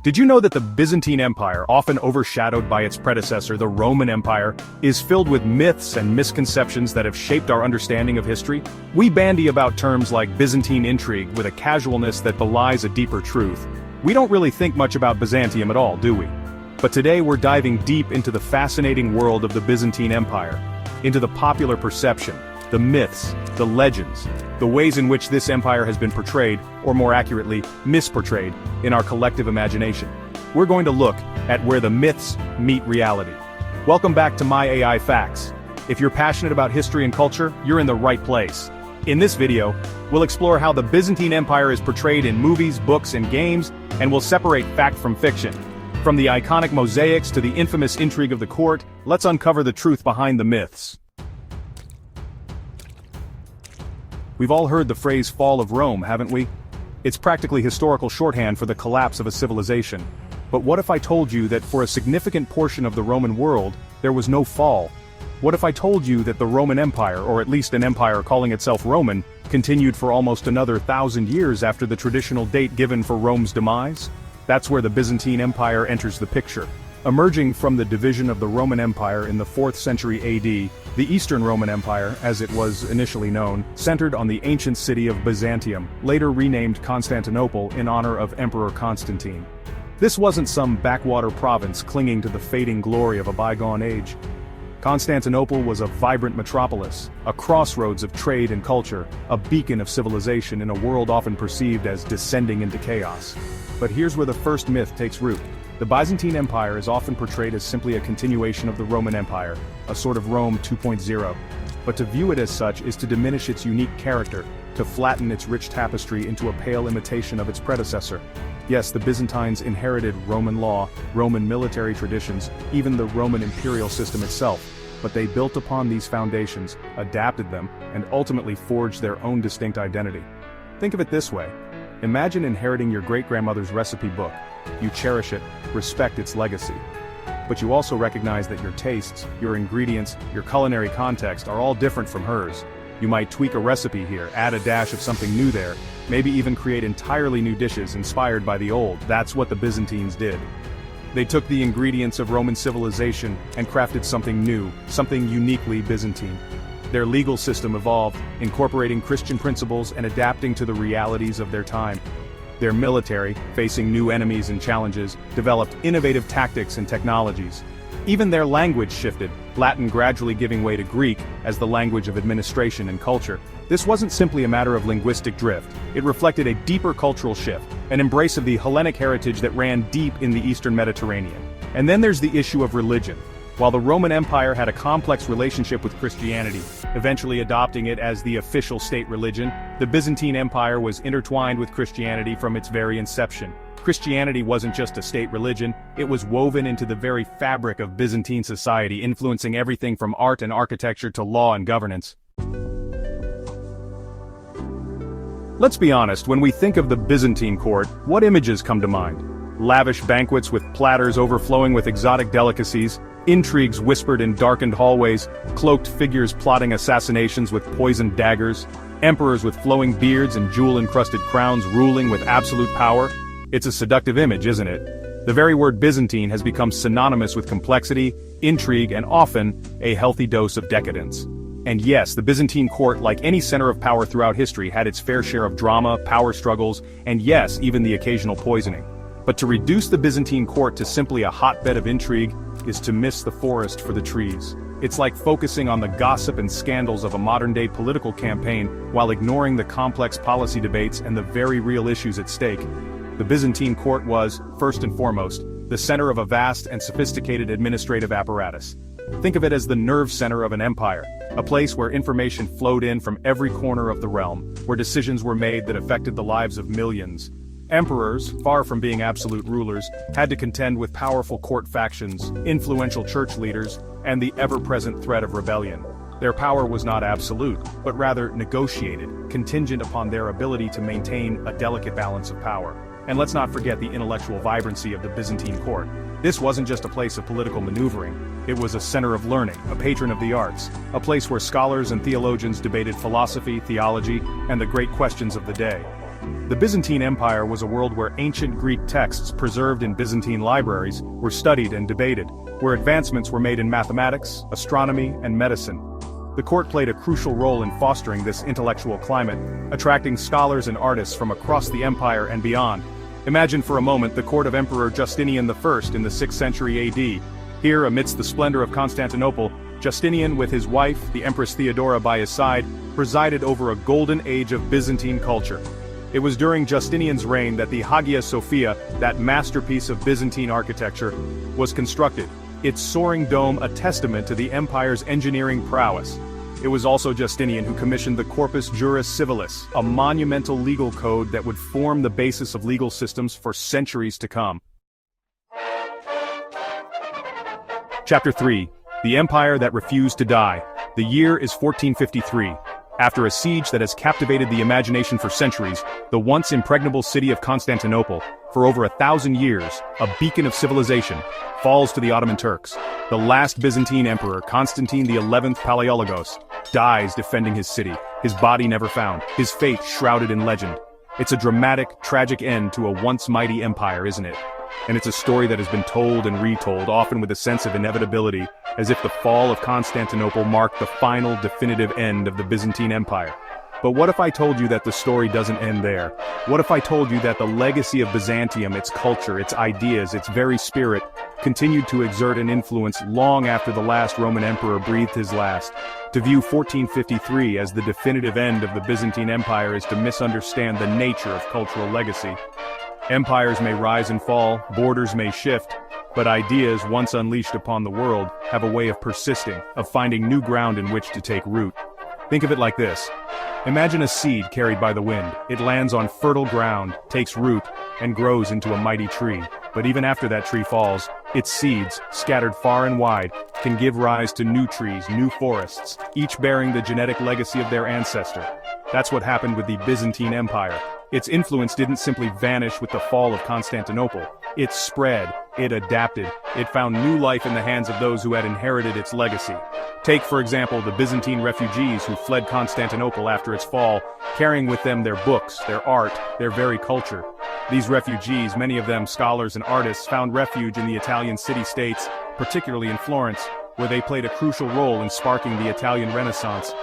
Did you know that the Byzantine Empire, often overshadowed by its predecessor, the Roman Empire, is filled with myths and misconceptions that have shaped our understanding of history? We bandy about terms like Byzantine intrigue with a casualness that belies a deeper truth. We don't really think much about Byzantium at all, do we? But today we're diving deep into the fascinating world of the Byzantine Empire, into the popular perception, the myths, the legends, the ways in which this empire has been portrayed, or more accurately, misportrayed, in our collective imagination. We're going to look at where the myths meet reality. Welcome back to MYAI Facts. If you're passionate about history and culture, you're in the right place. In this video, we'll explore how the Byzantine Empire is portrayed in movies, books, and games, and we'll separate fact from fiction. From the iconic mosaics to the infamous intrigue of the court, let's uncover the truth behind the myths. We've all heard the phrase fall of Rome, haven't we? It's practically historical shorthand for the collapse of a civilization. But what if I told you that for a significant portion of the Roman world, there was no fall? What if I told you that the Roman Empire, or at least an empire calling itself Roman, continued for almost another 1,000 years after the traditional date given for Rome's demise? That's where the Byzantine Empire enters the picture. Emerging from the division of the Roman Empire in the 4th century AD, the Eastern Roman Empire, as it was initially known, centered on the ancient city of Byzantium, later renamed Constantinople in honor of Emperor Constantine. This wasn't some backwater province clinging to the fading glory of a bygone age. Constantinople was a vibrant metropolis, a crossroads of trade and culture, a beacon of civilization in a world often perceived as descending into chaos. But here's where the first myth takes root. The Byzantine Empire is often portrayed as simply a continuation of the Roman Empire, a sort of Rome 2.0. But to view it as such is to diminish its unique character, to flatten its rich tapestry into a pale imitation of its predecessor. Yes, the Byzantines inherited Roman law, Roman military traditions, even the Roman imperial system itself, but they built upon these foundations, adapted them, and ultimately forged their own distinct identity. Think of it this way. Imagine inheriting your great-grandmother's recipe book. You cherish it, respect its legacy. But you also recognize that your tastes, your ingredients, your culinary context are all different from hers. You might tweak a recipe here, add a dash of something new there, maybe even create entirely new dishes inspired by the old. That's what the Byzantines did. They took the ingredients of Roman civilization and crafted something new, something uniquely Byzantine. Their legal system evolved, incorporating Christian principles and adapting to the realities of their time. Their military, facing new enemies and challenges, developed innovative tactics and technologies. Even their language shifted, Latin gradually giving way to Greek as the language of administration and culture. This wasn't simply a matter of linguistic drift, it reflected a deeper cultural shift, an embrace of the Hellenic heritage that ran deep in the Eastern Mediterranean. And then there's the issue of religion. While the Roman Empire had a complex relationship with Christianity, eventually adopting it as the official state religion, the Byzantine Empire was intertwined with Christianity from its very inception. Christianity wasn't just a state religion, it was woven into the very fabric of Byzantine society, influencing everything from art and architecture to law and governance. Let's be honest, when we think of the Byzantine court, what images come to mind? Lavish banquets with platters overflowing with exotic delicacies, intrigues whispered in darkened hallways, cloaked figures plotting assassinations with poisoned daggers, emperors with flowing beards and jewel-encrusted crowns ruling with absolute power. It's a seductive image, isn't it? The very word Byzantine has become synonymous with complexity, intrigue, and often, a healthy dose of decadence. And yes, the Byzantine court, like any center of power throughout history, had its fair share of drama, power struggles, and yes, even the occasional poisoning. But to reduce the Byzantine court to simply a hotbed of intrigue is to miss the forest for the trees. It's like focusing on the gossip and scandals of a modern-day political campaign while ignoring the complex policy debates and the very real issues at stake. The Byzantine court was, first and foremost, the center of a vast and sophisticated administrative apparatus. Think of it as the nerve center of an empire, a place where information flowed in from every corner of the realm, where decisions were made that affected the lives of millions. Emperors, far from being absolute rulers, had to contend with powerful court factions, influential church leaders, and the ever-present threat of rebellion. Their power was not absolute, but rather negotiated, contingent upon their ability to maintain a delicate balance of power. And let's not forget the intellectual vibrancy of the Byzantine court. This wasn't just a place of political maneuvering, it was a center of learning, a patron of the arts, a place where scholars and theologians debated philosophy, theology, and the great questions of the day. The Byzantine Empire was a world where ancient Greek texts preserved in Byzantine libraries were studied and debated, where advancements were made in mathematics, astronomy, and medicine. The court played a crucial role in fostering this intellectual climate, attracting scholars and artists from across the empire and beyond. Imagine for a moment the court of Emperor Justinian I in the 6th century AD. Here, amidst the splendor of Constantinople, Justinian, with his wife, the Empress Theodora by his side, presided over a golden age of Byzantine culture. It was during Justinian's reign that the Hagia Sophia, that masterpiece of Byzantine architecture, was constructed, its soaring dome a testament to the empire's engineering prowess. It was also Justinian who commissioned the Corpus Juris Civilis, a monumental legal code that would form the basis of legal systems for centuries to come. Chapter 3. The Empire that Refused to Die. The year is 1453. After a siege that has captivated the imagination for centuries, the once impregnable city of Constantinople, for over 1,000 years, a beacon of civilization, falls to the Ottoman Turks. The last Byzantine emperor, Constantine XI Palaiologos, dies defending his city, his body never found, his fate shrouded in legend. It's a dramatic, tragic end to a once mighty empire, isn't it? And it's a story that has been told and retold, often with a sense of inevitability, as if the fall of Constantinople marked the final, definitive end of the Byzantine Empire. But what if I told you that the story doesn't end there? What if I told you that the legacy of Byzantium, its culture, its ideas, its very spirit, continued to exert an influence long after the last Roman emperor breathed his last? To view 1453 as the definitive end of the Byzantine Empire is to misunderstand the nature of cultural legacy. Empires may rise and fall, borders may shift, but ideas once unleashed upon the world have a way of persisting, of finding new ground in which to take root. Think of it like this. Imagine a seed carried by the wind. It lands on fertile ground, takes root, and grows into a mighty tree. But even after that tree falls, its seeds, scattered far and wide, can give rise to new trees, new forests, each bearing the genetic legacy of their ancestor. That's what happened with the Byzantine Empire. Its influence didn't simply vanish with the fall of Constantinople. It spread, it adapted, it found new life in the hands of those who had inherited its legacy. Take, for example, the Byzantine refugees who fled Constantinople after its fall, carrying with them their books, their art, their very culture. These refugees, many of them scholars and artists, found refuge in the Italian city-states, particularly in Florence, where they played a crucial role in sparking the Italian Renaissance.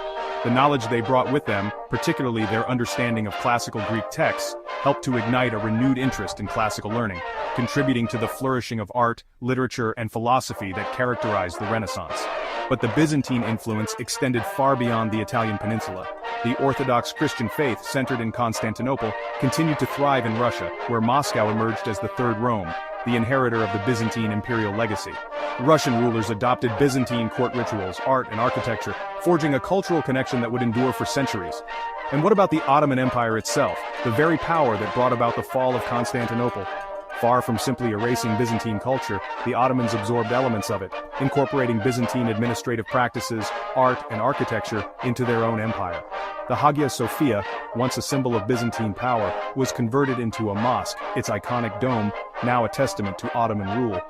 The knowledge they brought with them, particularly their understanding of classical Greek texts, helped to ignite a renewed interest in classical learning, contributing to the flourishing of art, literature, and philosophy that characterized the Renaissance. But the Byzantine influence extended far beyond the Italian peninsula. The Orthodox Christian faith, centered in Constantinople, continued to thrive in Russia, where Moscow emerged as the Third Rome, the inheritor of the Byzantine imperial legacy. Russian rulers adopted Byzantine court rituals, art, and architecture, forging a cultural connection that would endure for centuries. And what about the Ottoman Empire itself, the very power that brought about the fall of Constantinople? Far from simply erasing Byzantine culture, the Ottomans absorbed elements of it, incorporating Byzantine administrative practices, art, and architecture into their own empire. The Hagia Sophia, once a symbol of Byzantine power, was converted into a mosque, its iconic dome, now a testament to Ottoman rule.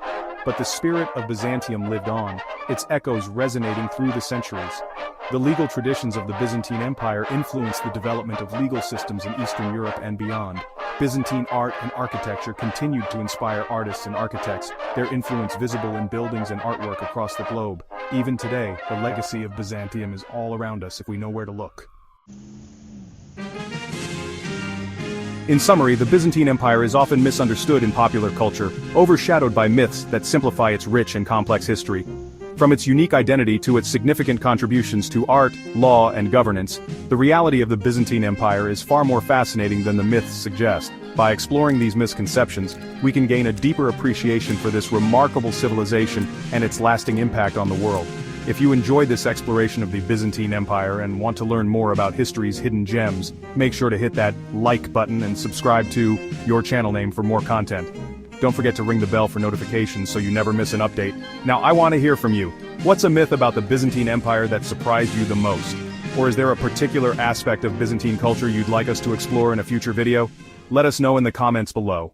But the spirit of Byzantium lived on, its echoes resonating through the centuries. The legal traditions of the Byzantine Empire influenced the development of legal systems in Eastern Europe and beyond. Byzantine art and architecture continued to inspire artists and architects, their influence visible in buildings and artwork across the globe. Even today, the legacy of Byzantium is all around us if we know where to look. In summary, the Byzantine Empire is often misunderstood in popular culture, overshadowed by myths that simplify its rich and complex history. From its unique identity to its significant contributions to art, law, and governance, the reality of the Byzantine Empire is far more fascinating than the myths suggest. By exploring these misconceptions, we can gain a deeper appreciation for this remarkable civilization and its lasting impact on the world. If you enjoyed this exploration of the Byzantine Empire and want to learn more about history's hidden gems, make sure to hit that like button and subscribe to your channel name for more content. Don't forget to ring the bell for notifications so you never miss an update. Now I want to hear from you. What's a myth about the Byzantine Empire that surprised you the most? Or is there a particular aspect of Byzantine culture you'd like us to explore in a future video? Let us know in the comments below.